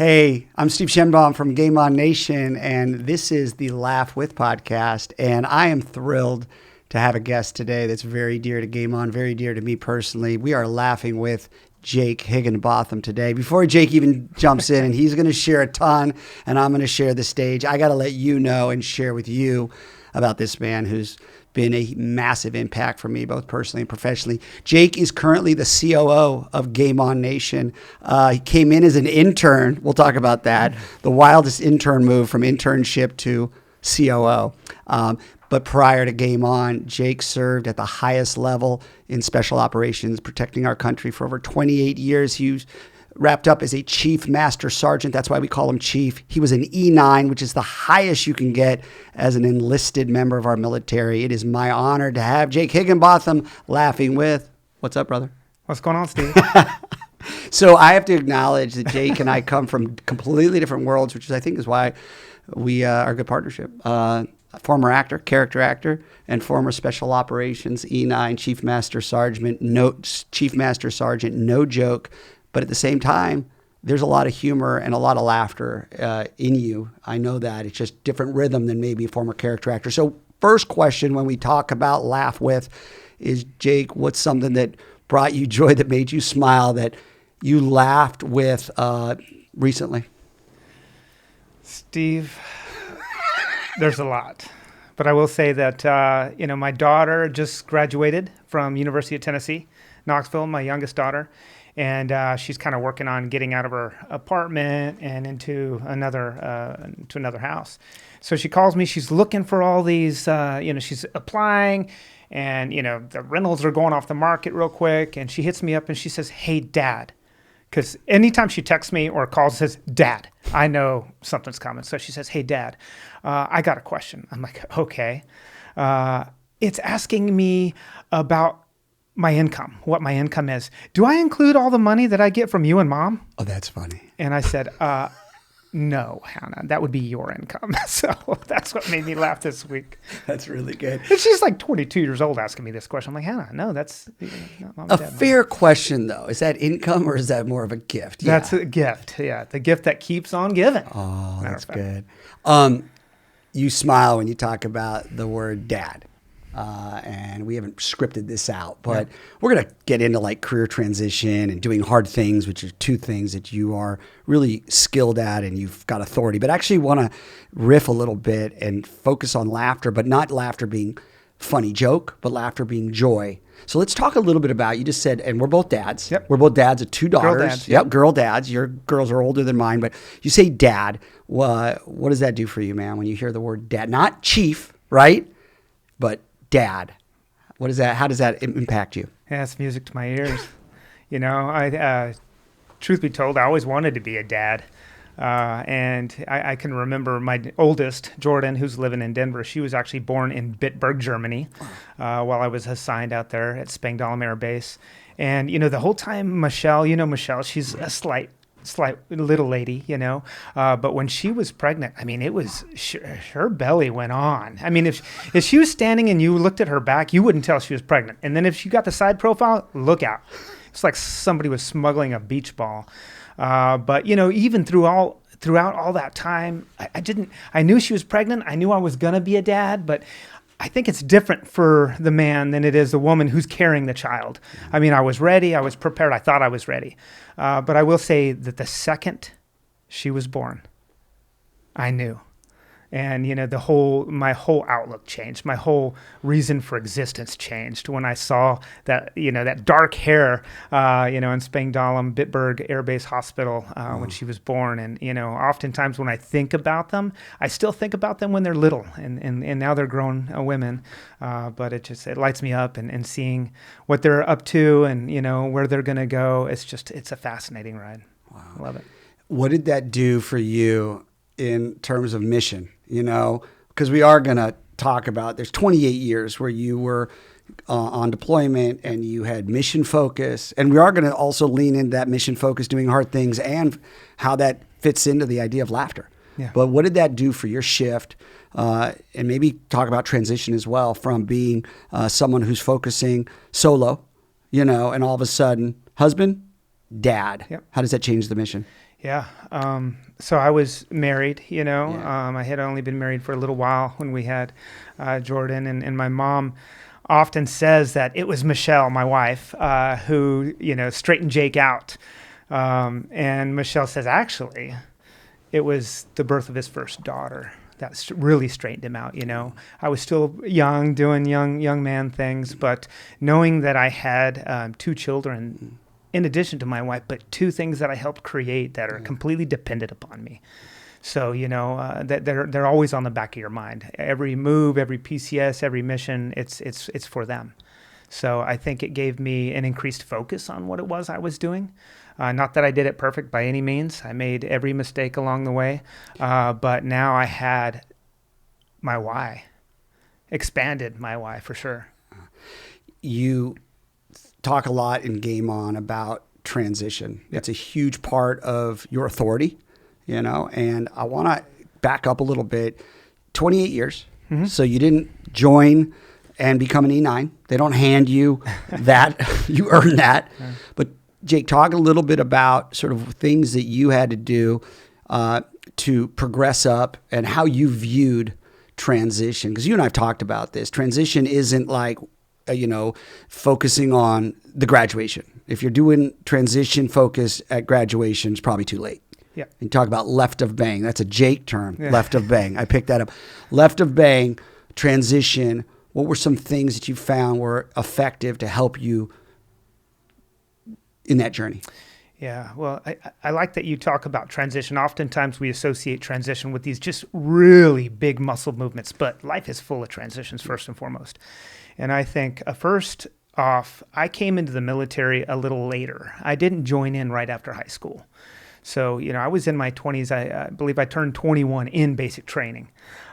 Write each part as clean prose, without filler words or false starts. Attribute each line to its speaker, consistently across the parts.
Speaker 1: Hey, I'm Steve Shenbaum from Game On Nation, and this is the Laugh With podcast, and I am thrilled to have a guest today that's very dear to Game On, very dear to me personally. We are laughing with Jake Higginbotham today. Before Jake even jumps in, and he's going to share a ton, and I'm going to share the stage, I got to let you know and share with you about this man who's been a massive impact for me, both personally and professionally. Jake is currently the COO of Game On Nation. He came in as an intern. We'll talk about that. The wildest intern move from internship to COO. But prior to Game On, Jake served at the highest level in special operations, protecting our country for over 28 years. He was wrapped up as a Chief Master Sergeant. That's why we call him Chief. He was an E9, which is the highest you can get as an enlisted member of our military. It is my honor to have Jake Higginbotham laughing with. What's up, brother?
Speaker 2: What's going on, Steve?
Speaker 1: So I have to acknowledge that Jake and I come from completely different worlds, which I think is why we are a good partnership. Former actor, character actor, and former Special Operations E9 Chief Master Sergeant. No joke. But at the same time, there's a lot of humor and a lot of laughter in you. I know that. It's just different rhythm than maybe a former character actor. So first question when we talk about laugh with is, Jake, what's something that brought you joy, that made you smile, that you laughed with recently?
Speaker 2: Steve, there's a lot. But I will say that, my daughter just graduated from University of Tennessee, Knoxville, my youngest daughter. And she's kind of working on getting out of her apartment and into another house. So she calls me. She's looking for all these, she's applying, and, the rentals are going off the market real quick. And she hits me up and she says, "Hey, Dad." Because anytime she texts me or calls, says, "Dad," I know something's coming. So she says, "Hey, Dad, I got a question." I'm like, okay. It's asking me about my income, what my income is. Do I include all the money that I get from you and Mom?
Speaker 1: Oh, that's funny.
Speaker 2: And I said, no, Hannah, that would be your income. So that's what made me laugh this week.
Speaker 1: That's really good.
Speaker 2: And she's like 22 years old asking me this question. I'm like, Hannah, no, that's not Mom and Dad.
Speaker 1: A fair question, though. Is that income or is that more of a gift? Yeah.
Speaker 2: That's a gift, yeah. The gift that keeps on giving.
Speaker 1: Oh, that's good. You smile when you talk about the word dad. And we haven't scripted this out, but we're going to get into like career transition and doing hard things, which are two things that you are really skilled at and you've got authority. But I actually want to riff a little bit and focus on laughter, but not laughter being funny joke, but laughter being joy. So let's talk a little bit about, you just said, and we're both dads.
Speaker 2: Yep.
Speaker 1: We're both dads of two daughters.
Speaker 2: Girl dads.
Speaker 1: Yep, girl dads. Your girls are older than mine, but you say dad. What does that do for you, man, when you hear the word dad? Not chief, right? But dad. What is that? How does that impact you?
Speaker 2: Yeah, it's music to my ears. I truth be told, I always wanted to be a dad. And I can remember my oldest, Jordan, who's living in Denver. She was actually born in Bitburg, Germany, while I was assigned out there at Spangdahlem Air Base. And, the whole time, Michelle, she's a slight little lady, but when she was pregnant, I mean, it was, her belly went on. I mean, if she was standing and you looked at her back, you wouldn't tell she was pregnant. And then if you got the side profile, look out. It's like somebody was smuggling a beach ball. But, even throughout all that time, I knew she was pregnant. I knew I was going to be a dad, but I think it's different for the man than it is the woman who's carrying the child. I mean, I was ready. I was prepared. I thought I was ready. But I will say that the second she was born, I knew. And, my whole outlook changed. My whole reason for existence changed when I saw that, that dark hair, in Spangdahlem, Bitburg Air Base Hospital when she was born. And, oftentimes when I think about them, I still think about them when they're little and now they're grown women. But it lights me up and seeing what they're up to and, where they're going to go. It's a fascinating ride. Wow. I love it.
Speaker 1: What did that do for you in terms of mission? Because we are going to talk about, there's 28 years where you were on deployment and you had mission focus. And we are going to also lean into that mission focus, doing hard things, and how that fits into the idea of laughter. Yeah. But what did that do for your shift? And maybe talk about transition as well, from being someone who's focusing solo, and all of a sudden, husband, dad. Yep. How does that change the mission?
Speaker 2: Yeah. So I was married,
Speaker 1: Yeah.
Speaker 2: I had only been married for a little while when we had Jordan, and my mom often says that it was Michelle, my wife, who, straightened Jake out. And Michelle says, actually, it was the birth of his first daughter that really straightened him out. I was still young, doing young man things, but knowing that I had two children in addition to my wife, but two things that I helped create that are completely dependent upon me. So, that they're always on the back of your mind. Every move, every PCS, every mission, it's for them. So I think it gave me an increased focus on what it was I was doing. Not that I did it perfect by any means. I made every mistake along the way. But now I had my why, expanded my why for sure.
Speaker 1: You talk a lot in Game On about transition. It's a huge part of your authority, and I want to back up a little bit. 28 years. Mm-hmm. So you didn't join and become an E9. They don't hand you that. You earn that. Yeah. But Jake, talk a little bit about sort of things that you had to do to progress up and how you viewed transition. Because you and I have talked about this. Transition isn't like, focusing on the graduation. If you're doing transition focus at graduation, it's probably too late.
Speaker 2: Yeah.
Speaker 1: You talk about left of bang. That's a Jake term, left of bang. I picked that up. Left of bang, transition. What were some things that you found were effective to help you in that journey?
Speaker 2: Yeah, well, I like that you talk about transition. Oftentimes we associate transition with these just really big muscle movements, but life is full of transitions first and foremost. And I think first off, I came into the military a little later. I didn't join in right after high school. So, I was in my 20s. I believe I turned 21 in basic training.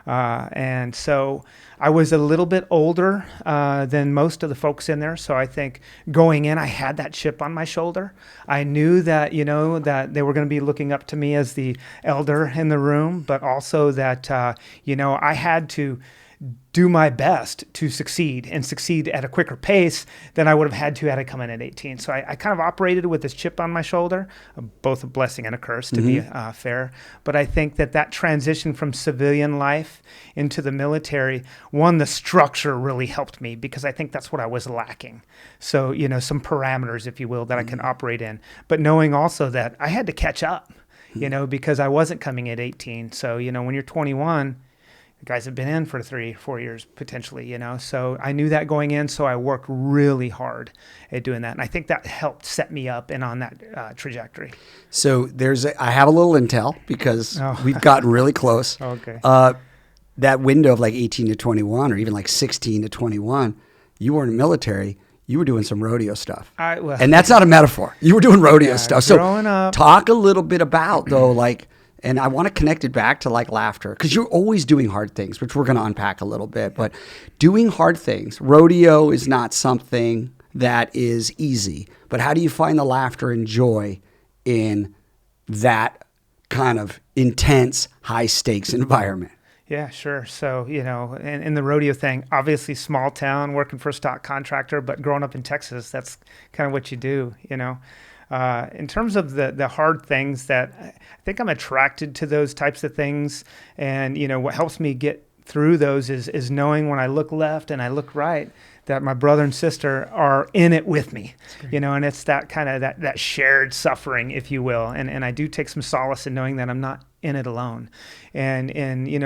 Speaker 2: And so I was a little bit older than most of the folks in there. So I think going in, I had that chip on my shoulder. I knew that, that they were going to be looking up to me as the elder in the room, but also that, I had to do my best to succeed and succeed at a quicker pace than I would have had to come in at 18. So I kind of operated with this chip on my shoulder, both a blessing and a curse to be fair. But I think that transition from civilian life into the military, one, the structure really helped me because I think that's what I was lacking. So, some parameters, if you will, that I can operate in. But knowing also that I had to catch up, because I wasn't coming at 18. So, when you're 21, the guys have been in for 3-4 years potentially, So I knew that going in, so I worked really hard at doing that. And I think that helped set me up and on that trajectory.
Speaker 1: So I have a little intel because we've gotten really close.
Speaker 2: Okay.
Speaker 1: That window of like 18 to 21 or even like 16 to 21, you were in the military. You were doing some rodeo stuff. And that's not a metaphor. You were doing rodeo stuff. So talk a little bit about, though, and I want to connect it back to like laughter because you're always doing hard things, which we're going to unpack a little bit. But doing hard things, rodeo is not something that is easy. But how do you find the laughter and joy in that kind of intense, high stakes environment?
Speaker 2: Yeah, sure. So, in the rodeo thing, obviously small town, working for a stock contractor, but growing up in Texas, that's kind of what you do, In terms of the hard things that I think I'm attracted to those types of things. And, what helps me get through those is knowing when I look left and I look right, that my brother and sister are in it with me, and it's that kind of that shared suffering, if you will. And I do take some solace in knowing that I'm not in it alone. And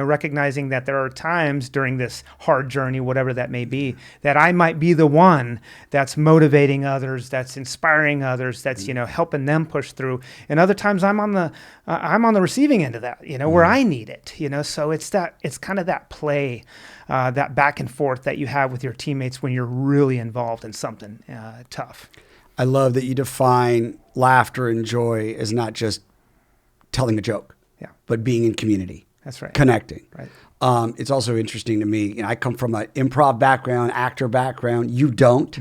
Speaker 2: recognizing that there are times during this hard journey, whatever that may be, that I might be the one that's motivating others, that's inspiring others, that's, helping them push through. And other times I'm on the receiving end of that, where I need it, so it's kind of that play, that back and forth that you have with your teammates when you're really involved in something tough.
Speaker 1: I love that you define laughter and joy as not just telling a joke.
Speaker 2: Yeah.
Speaker 1: But being in community.
Speaker 2: That's right.
Speaker 1: Connecting.
Speaker 2: Right.
Speaker 1: It's also interesting to me. I come from an improv background, actor background. You don't.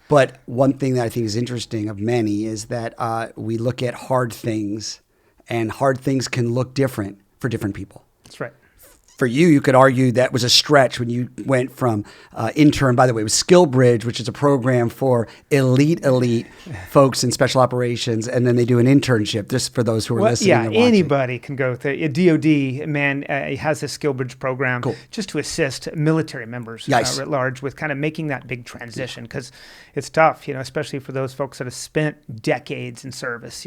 Speaker 1: But one thing that I think is interesting of many is that we look at hard things, and hard things can look different for different people.
Speaker 2: That's right.
Speaker 1: for you, you could argue that was a stretch when you went from intern. By the way, it was Skill Bridge, which is a program for elite folks in special operations, and then they do an internship. Just for those who are listening.
Speaker 2: Yeah,
Speaker 1: and watching.
Speaker 2: anybody can go through. DoD, man, has a Skill Bridge program just to assist military members at large with kind of making that big transition, because it's tough, especially for those folks that have spent decades in service.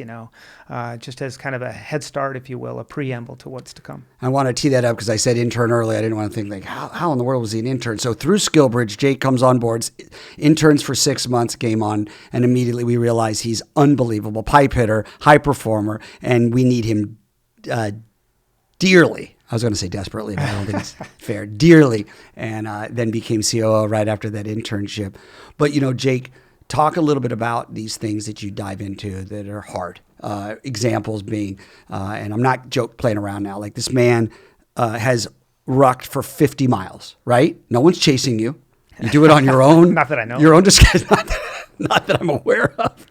Speaker 2: Just as kind of a head start, if you will, a preamble to what's to come.
Speaker 1: I want to tee that up because I said intern early. I didn't want to think how in the world was he an intern? So through SkillBridge, Jake comes on board, interns for 6 months, game on, and immediately we realize he's unbelievable, pipe hitter, high performer, and we need him dearly. I was going to say desperately, but I don't think it's fair. Dearly, and then became COO right after that internship. But Jake, talk a little bit about these things that you dive into that are hard. Examples being, and I'm not playing around now, like this man has rucked for 50 miles, right? No one's chasing you. You do it on your own.
Speaker 2: Not that I know.
Speaker 1: Your own disguise, not that I'm aware of.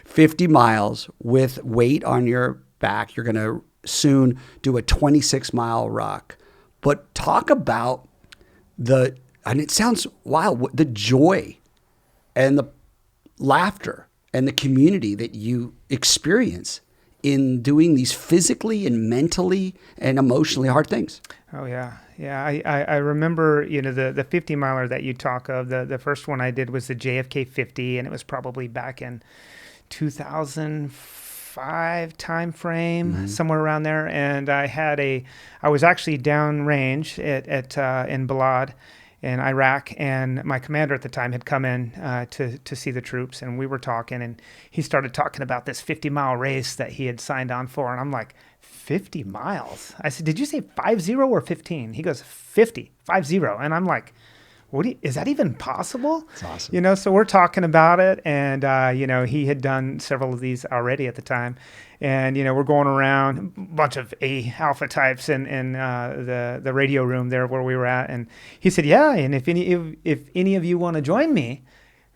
Speaker 1: 50 miles with weight on your back. You're going to soon do a 26-mile ruck. But talk about and it sounds wild, the joy and the laughter and the community that you experience in doing these physically and mentally and emotionally hard things.
Speaker 2: Oh, yeah. Yeah, I remember, the 50 miler that you talk of. The first one I did was the JFK 50, and it was probably back in 2005 time frame, somewhere around there. And I was actually downrange in Balad in Iraq, and my commander at the time had come in to see the troops, and we were talking, and he started talking about this 50-mile race that he had signed on for, and I'm like, 50 miles? I said, did you say 50 or 15? He goes, 50, and I'm like, is that even possible?
Speaker 1: That's awesome.
Speaker 2: So we're talking about it, and he had done several of these already at the time, and we're going around, a bunch of A alpha types in the radio room there where we were at, and he said, yeah, and if any of you want to join me,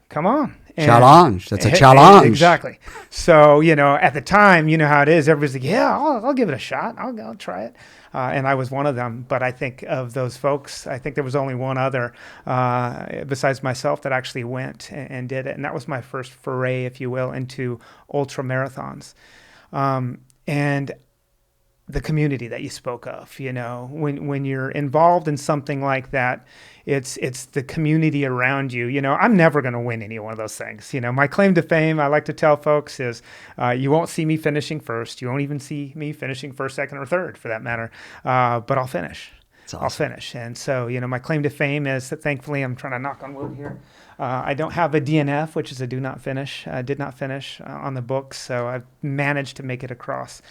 Speaker 2: come on.
Speaker 1: Challenge. That's a challenge.
Speaker 2: Exactly. So, at the time, how it is. Everybody's like, yeah, I'll give it a shot. I'll try it. And I was one of them. But I think of those folks, I think there was only one other besides myself that actually went and did it. And that was my first foray, if you will, into ultra marathons. And the community that you spoke of, when you're involved in something like that, it's the community around you. I'm never going to win any one of those things. My claim to fame, I like to tell folks, is you won't see me finishing first. You won't even see me finishing first, second, or third, for that matter. But I'll finish.
Speaker 1: Awesome.
Speaker 2: I'll finish. And so, my claim to fame is that, thankfully, I'm trying to knock on wood here. I don't have a DNF, which is a did not finish on the books. So I've managed to make it across.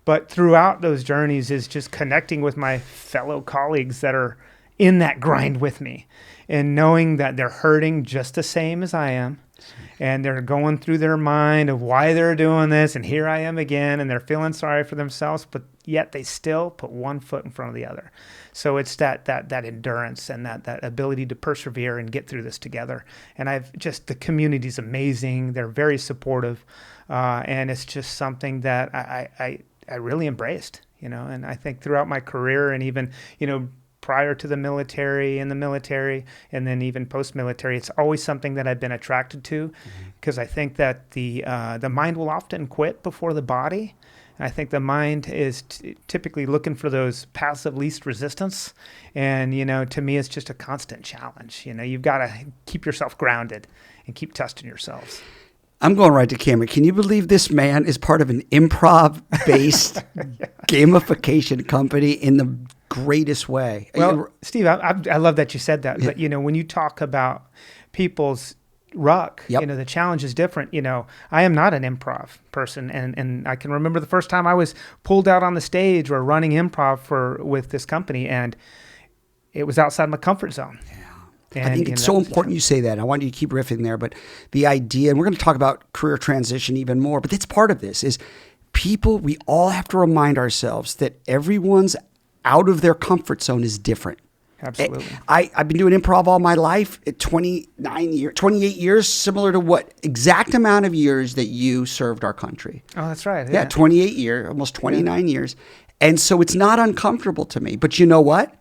Speaker 2: But throughout those journeys is just connecting with my fellow colleagues that are in that grind with me, and knowing that they're hurting just the same as I am, and they're going through their mind of why they're doing this, and here I am again, and they're feeling sorry for themselves, but yet they still put one foot in front of the other. So it's that endurance and that ability to persevere and get through this together. And the community's amazing. They're very supportive, and it's just something that I really embraced, and I think throughout my career, and even, prior to the military, in the military, and then even post-military, it's always something that I've been attracted to, because I think that the mind will often quit before the body. I think the mind is typically looking for those paths of least resistance. And, to me, it's just a constant challenge. You've got to keep yourself grounded and keep testing yourselves.
Speaker 1: I'm going right to camera. Can you believe this man is part of an improv-based gamification company in the greatest way?
Speaker 2: Well, Steve, I love that you said that. Yeah. But, when you talk about people's ruck, the challenge is different. I am not an improv person. And I can remember the first time I was pulled out on the stage or running improv with this company, and it was outside my comfort zone. Yeah.
Speaker 1: I think it's so important you say that. I want you to keep riffing there, but the idea, and we're going to talk about career transition even more, but that's part of this, is we all have to remind ourselves that everyone's out of their comfort zone is different.
Speaker 2: Absolutely.
Speaker 1: I've been doing improv all my life, 28 years, similar to what exact amount of years that you served our country.
Speaker 2: Oh, that's right.
Speaker 1: Yeah, 28 years, almost 29 years. And so it's not uncomfortable to me. But you know what?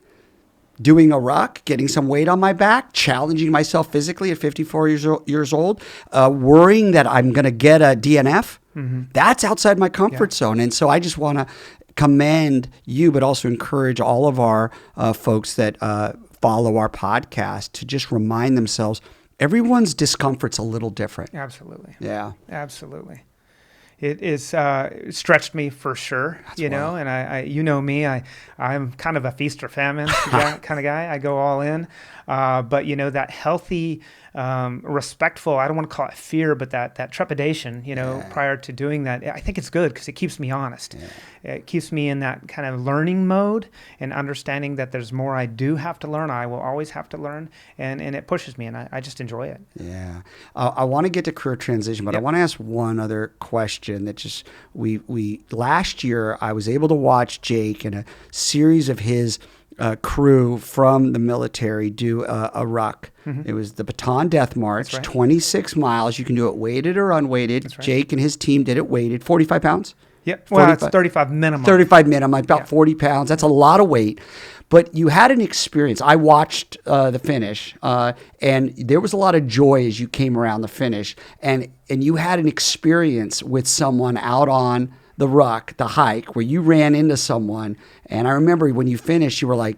Speaker 1: doing a ruck, getting some weight on my back, challenging myself physically at 54 years old, worrying that I'm going to get a DNF. That's outside my comfort zone. And so I just want to commend you, but also encourage all of our folks that follow our podcast to just remind themselves everyone's discomfort's a little different.
Speaker 2: Absolutely.
Speaker 1: Yeah.
Speaker 2: Absolutely. It is stretched me for sure, know, and I you know me, I'm kind of a feast or famine kind of guy. I go all in, but that healthy, respectful, I don't want to call it fear, but that trepidation, prior to doing that, I think it's good because it keeps me honest. It keeps me in that kind of learning mode and understanding that there's more I do have to learn. I will always have to learn, and it pushes me, and I just enjoy it.
Speaker 1: Yeah. I want to get to career transition, but I want to ask one other question that just, we last year, I was able to watch Jake and a series of his crew from the military do a ruck. It was the Baton Death March, 26 miles. You can do it weighted or unweighted. Right. Jake and his team did it weighted, 45 pounds.
Speaker 2: Yep. Well, it's 35 minimum.
Speaker 1: 35 minimum, about 40 pounds. That's a lot of weight. But you had an experience. I watched the finish, and there was a lot of joy as you came around the finish. And you had an experience with someone out on the ruck, the hike, where you ran into someone. And I remember when you finished, you were like,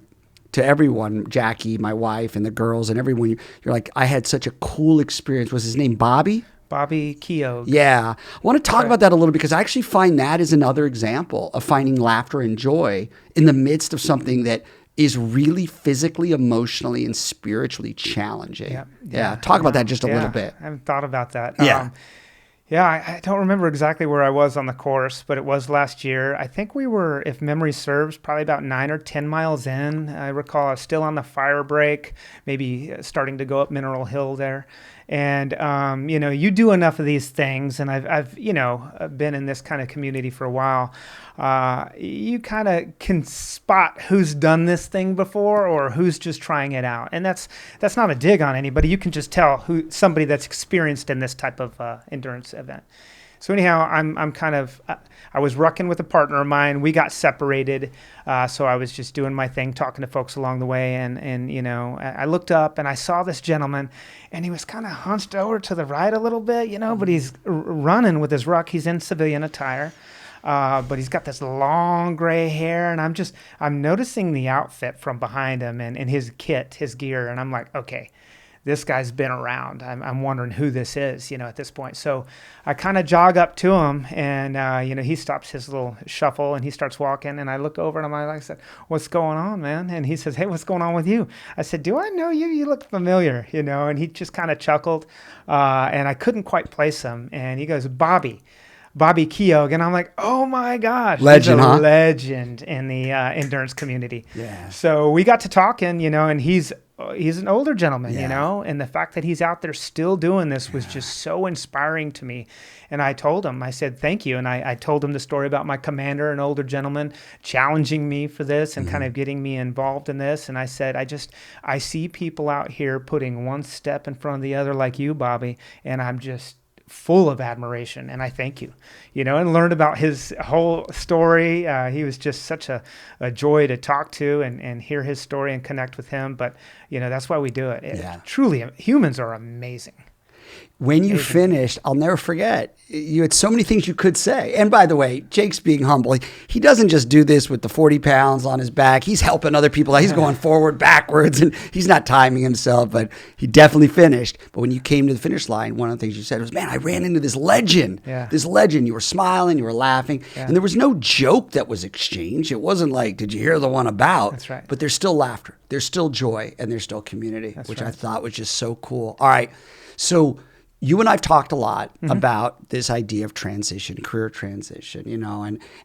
Speaker 1: to everyone, Jackie, my wife, and the girls, and everyone, you're like, I had such a cool experience. Was his name Bobby?
Speaker 2: Bobby Keogh.
Speaker 1: Yeah. I want to talk about that a little because I actually find that is another example of finding laughter and joy in the midst of something that is really physically, emotionally, and spiritually challenging. Yeah. Talk about that just a little bit.
Speaker 2: I haven't thought about that.
Speaker 1: Yeah.
Speaker 2: I don't remember exactly where I was on the course, but it was last year. I think we were, if memory serves, probably about 9 or 10 miles in. I recall I was still on the fire break, maybe starting to go up Mineral Hill there. And, you do enough of these things, and I've been in this kind of community for a while. You kind of can spot who's done this thing before or who's just trying it out. And that's not a dig on anybody. You can just tell who somebody that's experienced in this type of endurance event. So anyhow, I'm kind of, I was rucking with a partner of mine. We got separated. So I was just doing my thing, talking to folks along the way. And I looked up and I saw this gentleman, and he was kind of hunched over to the right a little bit, but he's running with his ruck. He's in civilian attire. But he's got this long gray hair, and I'm noticing the outfit from behind him and his kit, his gear. And I'm like, okay, this guy's been around. I'm wondering who this is, at this point. So I kind of jog up to him, and, he stops his little shuffle, and he starts walking. And I look over, and I said, what's going on, man? And he says, hey, what's going on with you? I said, do I know you? You look familiar, And he just kind of chuckled, and I couldn't quite place him. And he goes, Bobby Keogh. And I'm like, oh my gosh.
Speaker 1: Legend,
Speaker 2: he's a
Speaker 1: huh?
Speaker 2: legend in the endurance community.
Speaker 1: Yeah.
Speaker 2: So we got to talking, and he's an older gentleman, and the fact that he's out there still doing this was just so inspiring to me. And I told him, I said, thank you. And I told him the story about my commander, an older gentleman, challenging me for this and kind of getting me involved in this. And I said, I see people out here putting one step in front of the other like you, Bobby, and I'm just full of admiration, and I thank you, and learned about his whole story. He was just such a joy to talk to and hear his story and connect with him. But, that's why we do it. Truly, humans are amazing.
Speaker 1: When you finished, I'll never forget, you had so many things you could say. And by the way, Jake's being humble. He doesn't just do this with the 40 pounds on his back. He's helping other people. He's going forward, backwards, and he's not timing himself, but he definitely finished. But when you came to the finish line, one of the things you said was, man, I ran into this legend.
Speaker 2: Yeah.
Speaker 1: This legend. You were smiling, you were laughing, and there was no joke that was exchanged. It wasn't like, did you hear the one about?
Speaker 2: That's right.
Speaker 1: But there's still laughter. There's still joy, and there's still community, which
Speaker 2: right.
Speaker 1: I thought was just so cool. All right. So you and I've talked a lot about this idea of transition, career transition,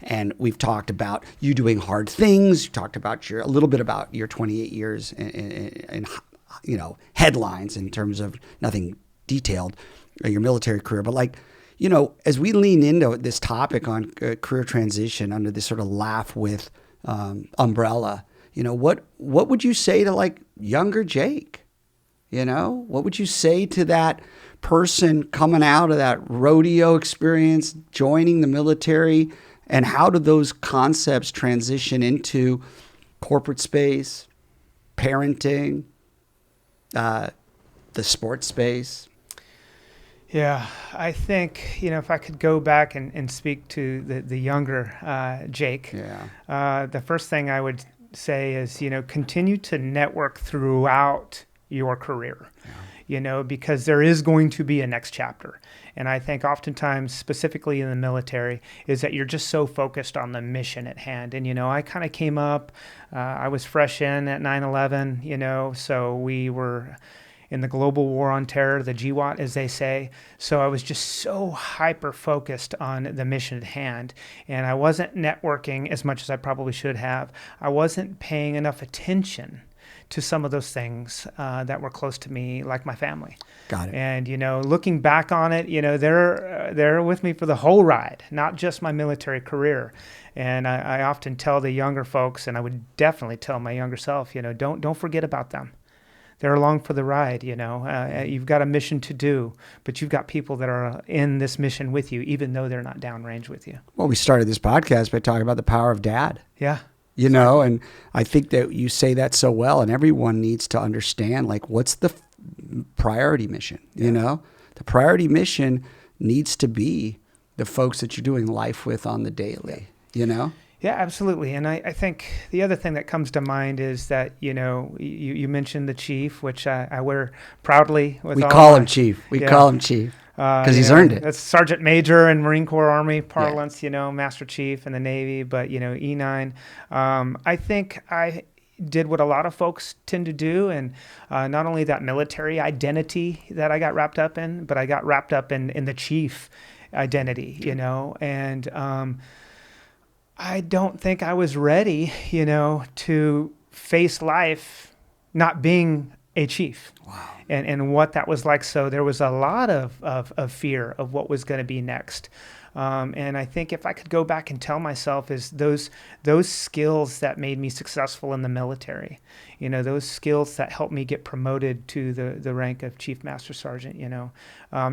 Speaker 1: and we've talked about you doing hard things. You talked about a little bit about your 28 years in headlines in terms of nothing detailed, your military career. But as we lean into this topic on career transition under this sort of laugh with umbrella, what would you say to younger Jake? What would you say to that person coming out of that rodeo experience, joining the military, and how do those concepts transition into corporate space, parenting, the sports space?
Speaker 2: Yeah, I think, if I could go back and speak to the younger Jake, the first thing I would say is, continue to network throughout your career, because there is going to be a next chapter. And I think oftentimes, specifically in the military, is that you're just so focused on the mission at hand. And, I kind of came up, I was fresh in at 9/11, so we were in the global war on terror, the GWAT, as they say. So I was just so hyper-focused on the mission at hand. And I wasn't networking as much as I probably should have. I wasn't paying enough attention to some of those things that were close to me, like my family.
Speaker 1: Got it.
Speaker 2: And, looking back on it, they're with me for the whole ride, not just my military career. And I often tell the younger folks, and I would definitely tell my younger self, don't forget about them. They're along for the ride, You've got a mission to do, but you've got people that are in this mission with you, even though they're not downrange with you.
Speaker 1: Well, we started this podcast by talking about the power of dad.
Speaker 2: Yeah.
Speaker 1: And I think that you say that so well, and everyone needs to understand, what's the priority mission, The priority mission needs to be the folks that you're doing life with on the daily,
Speaker 2: Yeah, absolutely. And I think the other thing that comes to mind is that, you mentioned the chief, which I wear proudly.
Speaker 1: We call him chief. We call him chief because he's earned it.
Speaker 2: That's Sergeant Major in Marine Corps Army parlance, Master Chief in the Navy, but, E9. I think I did what a lot of folks tend to do, and not only that military identity that I got wrapped up in, but I got wrapped up in the chief identity, and I don't think I was ready, to face life not being a chief.
Speaker 1: Wow.
Speaker 2: And what that was like. So there was a lot of fear of what was going to be next. And I think if I could go back and tell myself is those skills that made me successful in the military, those skills that helped me get promoted to the rank of Chief Master Sergeant,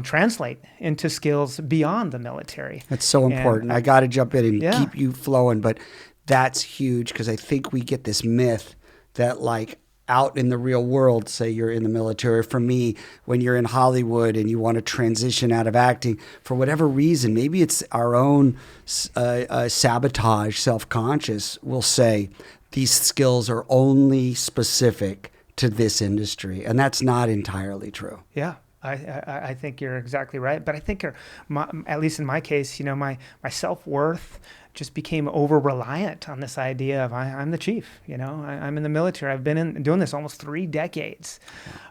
Speaker 2: translate into skills beyond the military.
Speaker 1: That's so important. I got to jump in and keep you flowing, but that's huge because I think we get this myth that out in the real world, say you're in the military. For me, when you're in Hollywood and you want to transition out of acting, for whatever reason, maybe it's our own sabotage, self-conscious, will say these skills are only specific to this industry. And that's not entirely true.
Speaker 2: Yeah. I think you're exactly right. But I think at least in my case, my self-worth just became over-reliant on this idea of I'm the chief, I'm in the military. I've been doing this almost 3 decades,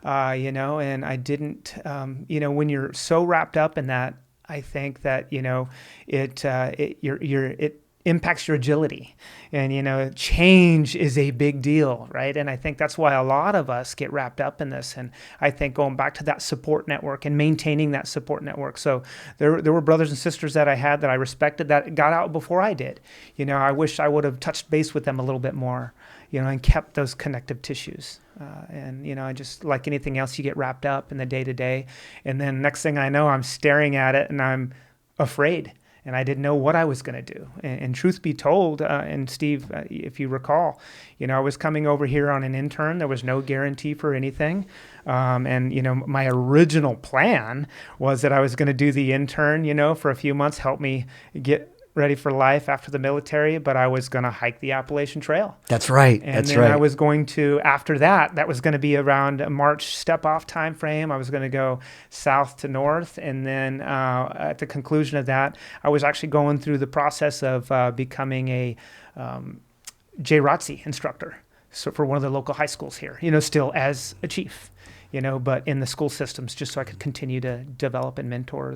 Speaker 2: and I didn't, when you're so wrapped up in that, I think that, it impacts your agility, and change is a big deal, right? And I think that's why a lot of us get wrapped up in this. And I think going back to that support network and maintaining that support network. So there were brothers and sisters that I had that I respected that got out before I did. I wish I would have touched base with them a little bit more, and kept those connective tissues. And I just, like anything else, you get wrapped up in the day to day, and then next thing I know, I'm staring at it and I'm afraid. And I didn't know what I was going to do. And truth be told, and Steve, if you recall, I was coming over here on an intern. There was no guarantee for anything. And my original plan was that I was going to do the intern, for a few months, help me get ready for life after the military, but I was going to hike the Appalachian Trail.
Speaker 1: That's right.
Speaker 2: And then I was going to, after that was going to be around a March step-off time frame. I was going to go south to north. And then at the conclusion of that, I was actually going through the process of becoming a JROTC instructor. So for one of the local high schools here, still as a chief, but in the school systems, just so I could continue to develop and mentor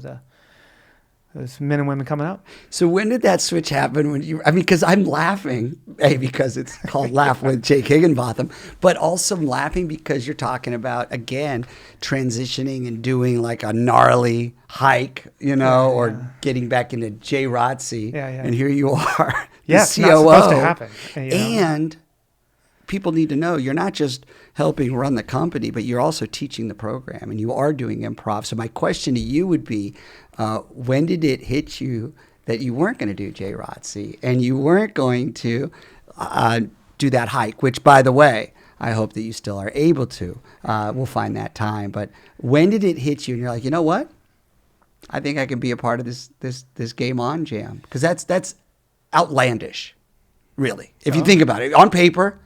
Speaker 2: those men and women coming up.
Speaker 1: So when did that switch happen? Because I'm laughing, because it's called Laugh with Jake Higginbotham, but also I'm laughing because you're talking about, again, transitioning and doing a gnarly hike, or getting back into JROTC. And here you are, the COO.
Speaker 2: It's not supposed to happen.
Speaker 1: And people need to know you're not just helping run the company, but you're also teaching the program, and you are doing improv. So my question to you would be, when did it hit you that you weren't going to do JROTC and you weren't going to do that hike, which, by the way, I hope that you still are able to. We'll find that time. But when did it hit you and you're like, you know what? I think I can be a part of this Game On jam? Because that's outlandish, really. If you think about it. On paper,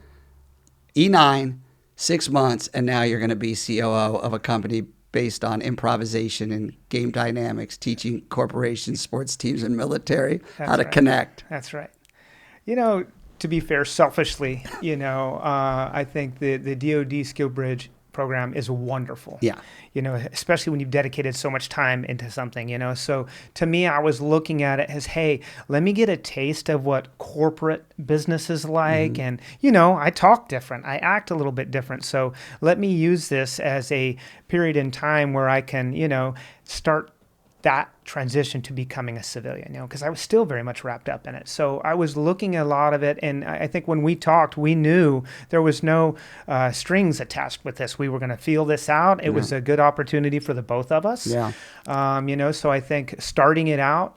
Speaker 1: E9, 6 months, and now you're going to be COO of a company based on improvisation and game dynamics, teaching corporations, sports teams, and military how to connect.
Speaker 2: That's right. To be fair, selfishly, I think the DoD Skill Bridge program is wonderful.
Speaker 1: Yeah.
Speaker 2: Especially when you've dedicated so much time into something, So to me, I was looking at it as, hey, let me get a taste of what corporate business is like. And, I talk different. I act a little bit different. So let me use this as a period in time where I can, start that transition to becoming a civilian, because I was still very much wrapped up in it. So I was looking at a lot of it. And I think when we talked, we knew there was no strings attached with this. We were going to feel this out. It was a good opportunity for the both of us.
Speaker 1: Yeah.
Speaker 2: So I think starting out,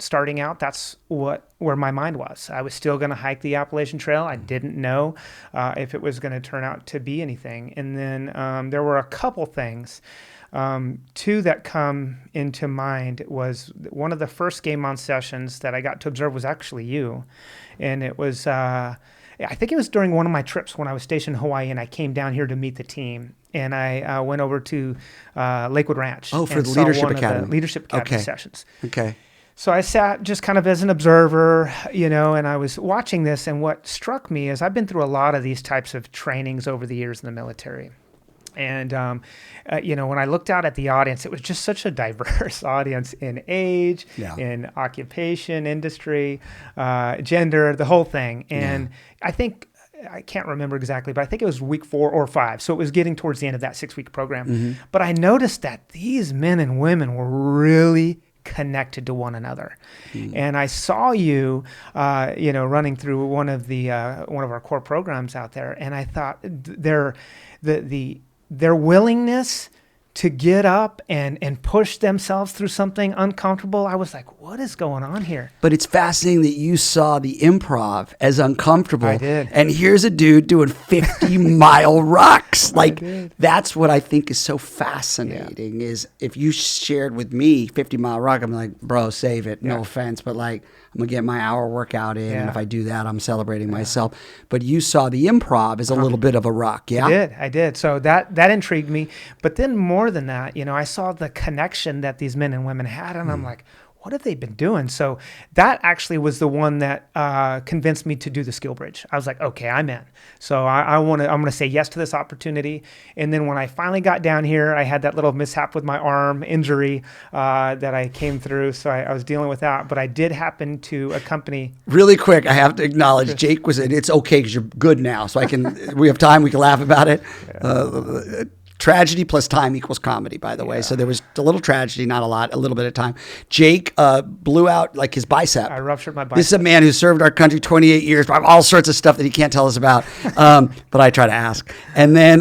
Speaker 2: that's where my mind was. I was still going to hike the Appalachian Trail. I didn't know if it was going to turn out to be anything. And then there were a couple things. Two that come into mind was one of the first Game On sessions that I got to observe was actually you. And it was, I think it was during one of my trips when I was stationed in Hawaii and I came down here to meet the team. And I went over to Lakewood Ranch.
Speaker 1: Oh, for the Leadership Academy.
Speaker 2: The Leadership Academy sessions.
Speaker 1: Okay.
Speaker 2: So I sat just kind of as an observer, and I was watching this. And what struck me is I've been through a lot of these types of trainings over the years in the military. And, when I looked out at the audience, it was just such a diverse audience in age, in occupation, industry, gender, the whole thing. And I think, I can't remember exactly, but I think it was week 4 or 5. So it was getting towards the end of that 6-week program. But I noticed that these men and women were really connected to one another. And I saw you, running through one of our core programs out there. And I thought their willingness to get up and push themselves through something uncomfortable, I was like, what is going on here?
Speaker 1: But it's fascinating that you saw the improv as uncomfortable.
Speaker 2: I did.
Speaker 1: And here's a dude doing 50-mile rocks. Like, that's what I think is so fascinating is if you shared with me 50-mile rock, I'm like, bro, save it. No offense, but like, I'm going to get my hour workout in. And if I do that, I'm celebrating myself. But you saw the improv as a little bit of a rock, yeah?
Speaker 2: I did. So that intrigued me. But then more than that, I saw the connection that these men and women had. And I'm like, what have they been doing? So that actually was the one that convinced me to do the Skill Bridge. I was like, okay, I'm in. So I'm going to say yes to this opportunity. And then when I finally got down here, I had that little mishap with my arm injury that I came through. So I was dealing with that. But I did happen to accompany.
Speaker 1: Really quick, I have to acknowledge Jake was in. It's okay because you're good now. So we have time. We can laugh about it. Tragedy plus time equals comedy, by the way. So there was a little tragedy, not a lot, a little bit of time. Jake blew out like his bicep.
Speaker 2: I ruptured my bicep.
Speaker 1: This is a man who served our country 28 years, all sorts of stuff that he can't tell us about. But I try to ask. And then,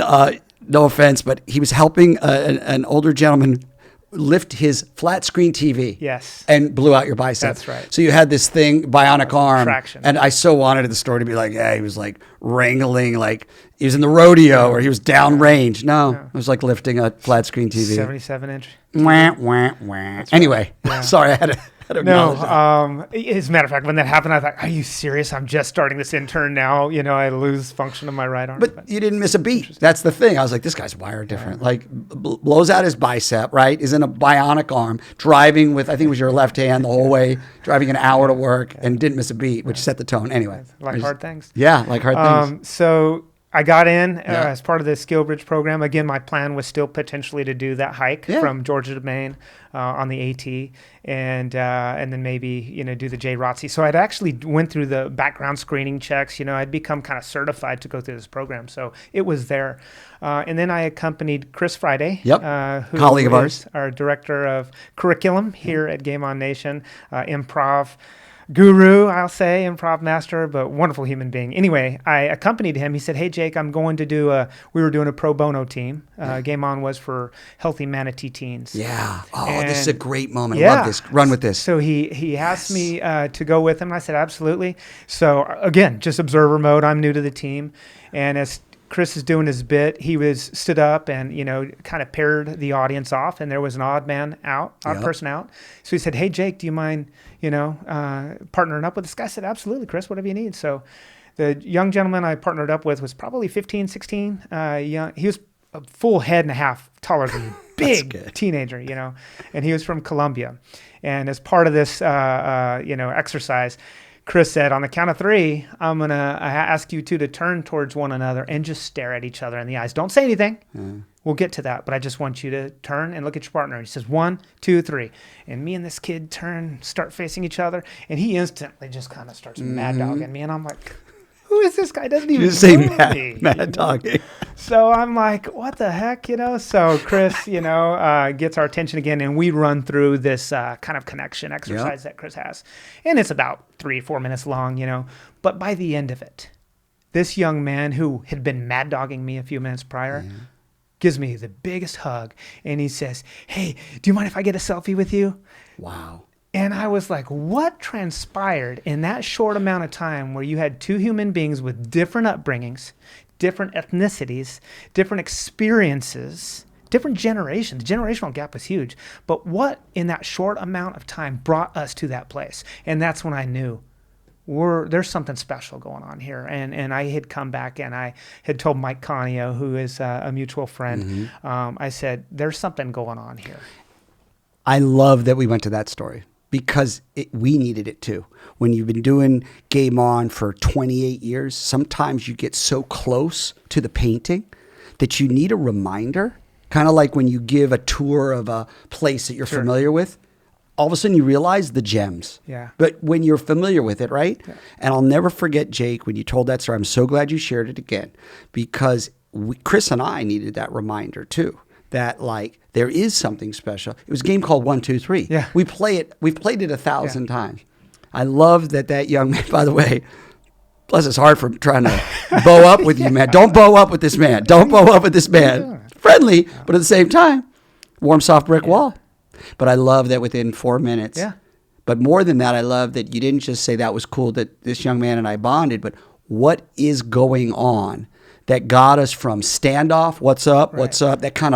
Speaker 1: no offense, but he was helping an older gentleman lift his flat screen TV.
Speaker 2: Yes.
Speaker 1: And blew out your bicep.
Speaker 2: That's right.
Speaker 1: So you had this thing, bionic arm.
Speaker 2: Traction.
Speaker 1: And I so wanted the story to be like, he was like wrangling, like he was in the rodeo or he was downrange. No, it was like lifting a flat screen TV.
Speaker 2: 77-inch.
Speaker 1: Wah, wah, wah. Anyway, sorry, I had to acknowledge that.
Speaker 2: As a matter of fact, when that happened, I thought, are you serious? I'm just starting this intern now. I lose function of my right arm.
Speaker 1: But you didn't miss a beat. That's the thing. I was like, this guy's wired different. Like, blows out his bicep, right? Is in a bionic arm, driving with, I think it was your left hand the whole way, driving an hour to work, and didn't miss a beat, which set the tone. Anyway.
Speaker 2: Like hard things.
Speaker 1: Yeah, like hard things.
Speaker 2: So I got in as part of the Skill Bridge program. Again, my plan was still potentially to do that hike from Georgia to Maine on the AT, and then maybe do the JROTC. So I'd actually went through the background screening checks. I'd become kind of certified to go through this program, so it was there. And then I accompanied Chris Friday, who
Speaker 1: colleague of ours,
Speaker 2: our director of curriculum here at Game On Nation, improv guru, I'll say, improv master, but wonderful human being. Anyway, I accompanied him. He said, hey, Jake, I'm going to we were doing a pro bono team. Game On was for healthy manatee teens.
Speaker 1: Yeah. Oh, this is a great moment. I love this. Run with this.
Speaker 2: So he asked me to go with him. And I said, absolutely. So again, just observer mode. I'm new to the team. And as Chris is doing his bit. He was stood up and, kind of paired the audience off, and there was an odd person out. So he said, "Hey, Jake, do you mind, partnering up with this guy?" I said, "Absolutely, Chris, whatever you need." So the young gentleman I partnered up with was probably 15, 16. Young. He was a full head and a half taller than me. Big teenager, and he was from Colombia. And as part of this, exercise, Chris said, on the count of 3, I'm going to ask you two to turn towards one another and just stare at each other in the eyes. Don't say anything. We'll get to that, but I just want you to turn and look at your partner. He says, 1, 2, 3. And me and this kid start facing each other, and he instantly just kind of starts mad dogging me. And I'm like, who is this guy? Doesn't even know me. Mad dogging. So I'm like, what the heck, So Chris, gets our attention again, and we run through this kind of connection exercise that Chris has. And it's about 3-4 minutes long, But by the end of it, this young man who had been mad dogging me a few minutes prior gives me the biggest hug, and he says, "Hey, do you mind if I get a selfie with you?"
Speaker 1: Wow.
Speaker 2: And I was like, what transpired in that short amount of time where you had 2 human beings with different upbringings, different ethnicities, different experiences, different generations? The generational gap was huge. But what in that short amount of time brought us to that place? And that's when I knew there's something special going on here. And I had come back and I had told Mike Canio, who is a mutual friend, I said, there's something going on here.
Speaker 1: I love that we went to that story. Because we needed it too. When you've been doing Game On for 28 years, sometimes you get so close to the painting that you need a reminder. Kind of like when you give a tour of a place that you're familiar with, all of a sudden you realize the gems.
Speaker 2: Yeah.
Speaker 1: But when you're familiar with it, right?
Speaker 2: Yeah.
Speaker 1: And I'll never forget, Jake, when you told that story. I'm so glad you shared it again, because Chris and I needed that reminder too. That there is something special. It was a game called 1, 2, 3.
Speaker 2: Yeah.
Speaker 1: We've played it 1,000 times. I love that young man, by the way, plus it's hard for trying to bow up with you, man. Don't bow up with this man. Don't bow up with this man. Friendly, but at the same time, warm, soft brick wall. But I love that within 4 minutes.
Speaker 2: Yeah.
Speaker 1: But more than that, I love that you didn't just say that was cool that this young man and I bonded, but what is going on that got us from standoff, what's up, that kind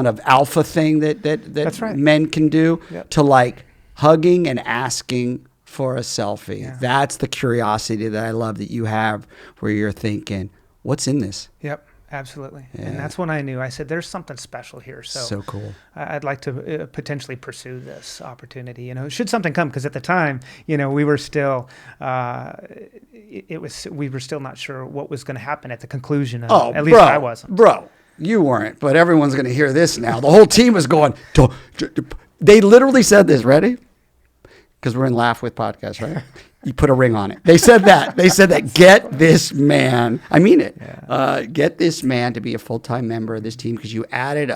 Speaker 1: of alpha thing that men can do, to hugging and asking for a selfie. Yeah. That's the curiosity that I love that you have, where you're thinking, what's in this?
Speaker 2: Yep, absolutely. Yeah. And that's when I knew. I said, there's something special here. So
Speaker 1: cool.
Speaker 2: I'd like to potentially pursue this opportunity. Should something come, because at the time, we were still, we were still not sure what was going to happen at the conclusion of it. At least I wasn't.
Speaker 1: Bro, you weren't, but everyone's going to hear this now. The whole team was going, they literally said this, ready? Because we're in Laugh With podcast, right? You put a ring on it. They said that. Get this man. I mean it. Yeah. Get this man to be a full-time member of this team, because you added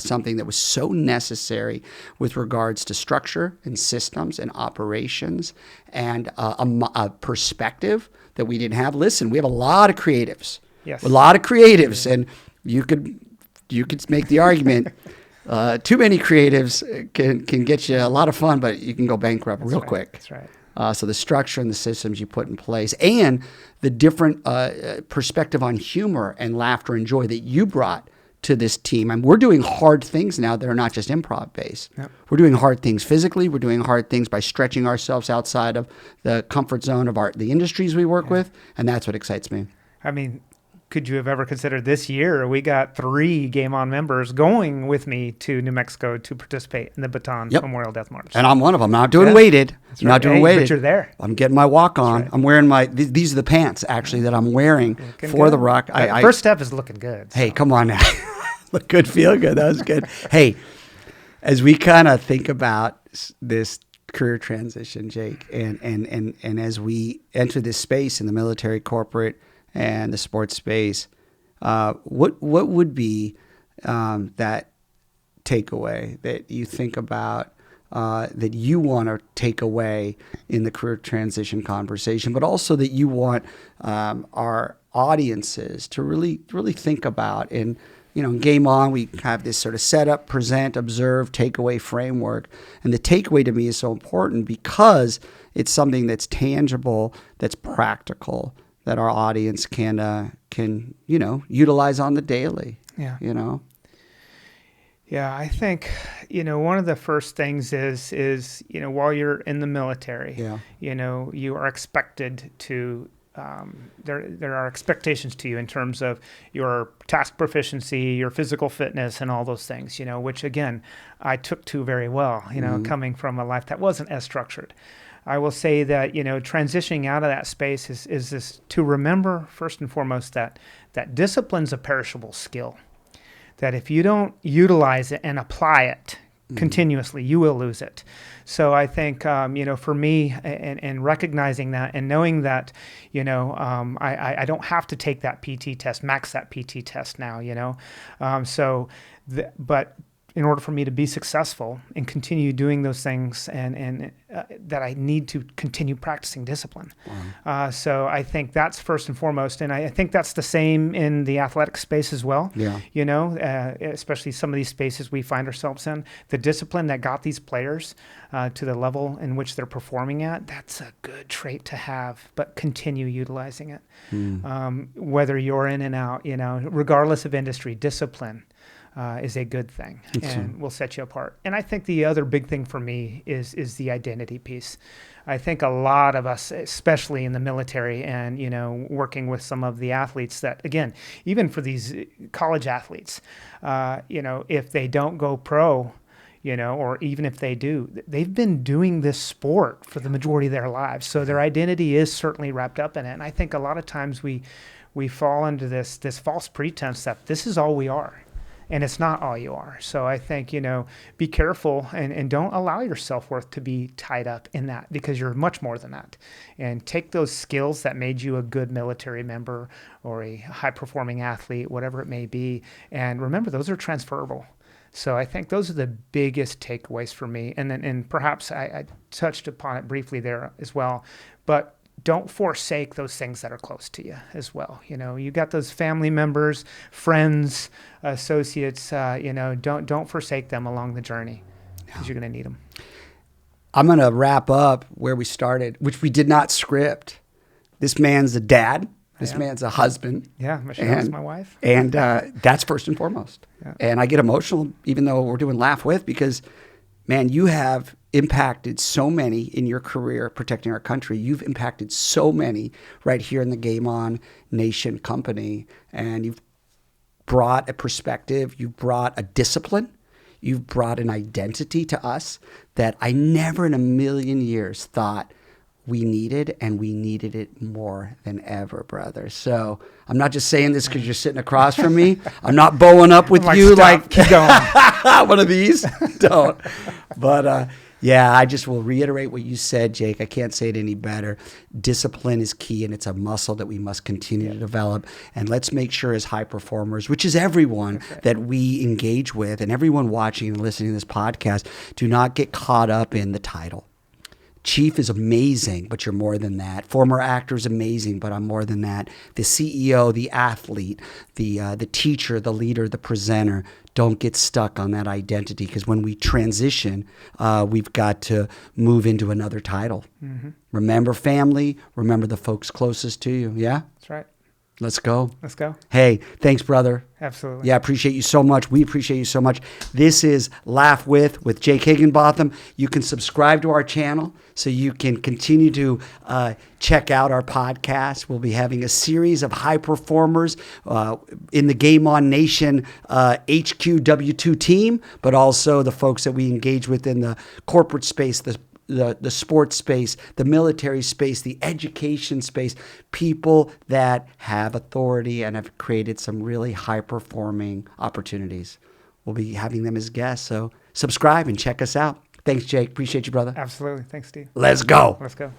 Speaker 1: something that was so necessary with regards to structure and systems and operations and a perspective that we didn't have. Listen, we have a lot of creatives.
Speaker 2: Yes.
Speaker 1: A lot of creatives, and you could make the argument. Too many creatives can get you a lot of fun, but you can go bankrupt real quick.
Speaker 2: That's right.
Speaker 1: So the structure and the systems you put in place, and the different perspective on humor and laughter and joy that you brought to this team. I mean, we're doing hard things now that are not just improv based. Yep. We're doing hard things physically. We're doing hard things by stretching ourselves outside of the comfort zone of the industries we work with, and that's what excites me.
Speaker 2: I mean, could you have ever considered this year we got 3 Game On members going with me to New Mexico to participate in the Baton Memorial Death March?
Speaker 1: And I'm one of them. Not doing weighted.
Speaker 2: That's right. But you're there.
Speaker 1: I'm getting my walk on. Right. I'm wearing these are the pants actually that I'm wearing for the rock.
Speaker 2: First step is looking good.
Speaker 1: So. Hey, come on now. Look good, feel good. That was good. Hey, as we kind of think about this career transition, Jake, and as we enter this space in the military, corporate, and the sports space, what would be that takeaway that you think about, that you want to take away in the career transition conversation, but also that you want our audiences to really think about? And in Game On, we have this sort of setup, present, observe, takeaway framework, and the takeaway to me is so important because it's something that's tangible, that's practical, that our audience can utilize on the daily?
Speaker 2: Yeah.
Speaker 1: Yeah,
Speaker 2: I think, one of the first things is while you're in the military, you are expected to, there are expectations to you in terms of your task proficiency, your physical fitness, and all those things, which again, I took to very well, coming from a life that wasn't as structured. I will say that, transitioning out of that space is this, to remember first and foremost that discipline's a perishable skill. That if you don't utilize it and apply it continuously, you will lose it. So I think, for me, and recognizing that and knowing that, I don't have to take that PT test, max that PT test now, but in order for me to be successful and continue doing those things and that I need to continue practicing discipline. Wow. So I think that's first and foremost. And I think that's the same in the athletic space as well. Yeah. Especially some of these spaces we find ourselves in, the discipline that got these players to the level in which they're performing at, that's a good trait to have, but continue utilizing it. Whether you're in and out, regardless of industry, discipline is a good thing and will set you apart. And I think the other big thing for me is the identity piece. I think a lot of us, especially in the military and, working with some of the athletes that, again, even for these college athletes, if they don't go pro, or even if they do, they've been doing this sport for the majority of their lives. So their identity is certainly wrapped up in it. And I think a lot of times we fall into this false pretense that this is all we are. And it's not all you are. So I think, be careful and don't allow your self-worth to be tied up in that, because you're much more than that. And take those skills that made you a good military member or a high-performing athlete, whatever it may be. And remember, those are transferable. So I think those are the biggest takeaways for me. And perhaps I touched upon it briefly there as well. But don't forsake those things that are close to you as well. You got those family members, friends, associates, don't forsake them along the journey, because you're going to need them.
Speaker 1: I'm going to wrap up where we started, which we did not script. This man's a dad. This man's a husband.
Speaker 2: Yeah, Michelle's my wife.
Speaker 1: And that's first and foremost. Yeah. And I get emotional, even though we're doing Laugh With, because, man, you have impacted so many in your career protecting our country. You've impacted so many right here in the Game On Nation company. And you've brought a perspective. You've brought a discipline. You've brought an identity to us that I never in a million years thought we needed, and we needed it more than ever, brother. So I'm not just saying this because you're sitting across from me. I'm not bowing up with you like, keep going. One of these. Don't. But I just will reiterate what you said, Jake. I can't say it any better. Discipline is key, and it's a muscle that we must continue to develop. And let's make sure as high performers, which is everyone that we engage with, and everyone watching and listening to this podcast, do not get caught up in the title. Chief is amazing, but you're more than that. Former actor is amazing, but I'm more than that. The CEO, the athlete, the teacher, the leader, the presenter. Don't get stuck on that identity, because when we transition, we've got to move into another title. Mm-hmm. Remember family. Remember the folks closest to you. Yeah?
Speaker 2: That's right.
Speaker 1: Let's go.
Speaker 2: Let's go.
Speaker 1: Hey, thanks, brother.
Speaker 2: Absolutely.
Speaker 1: Yeah, appreciate you so much. We appreciate you so much. This is Laugh With Jake Higginbotham. You can subscribe to our channel so you can continue to check out our podcast. We'll be having a series of high performers in the Game On Nation HQW2 team, but also the folks that we engage with in the corporate space, the sports space, the military space, the education space, people that have authority and have created some really high-performing opportunities. We'll be having them as guests, so subscribe and check us out. Thanks, Jake. Appreciate you, brother.
Speaker 2: Absolutely. Thanks, Steve.
Speaker 1: Let's go.
Speaker 2: Let's go.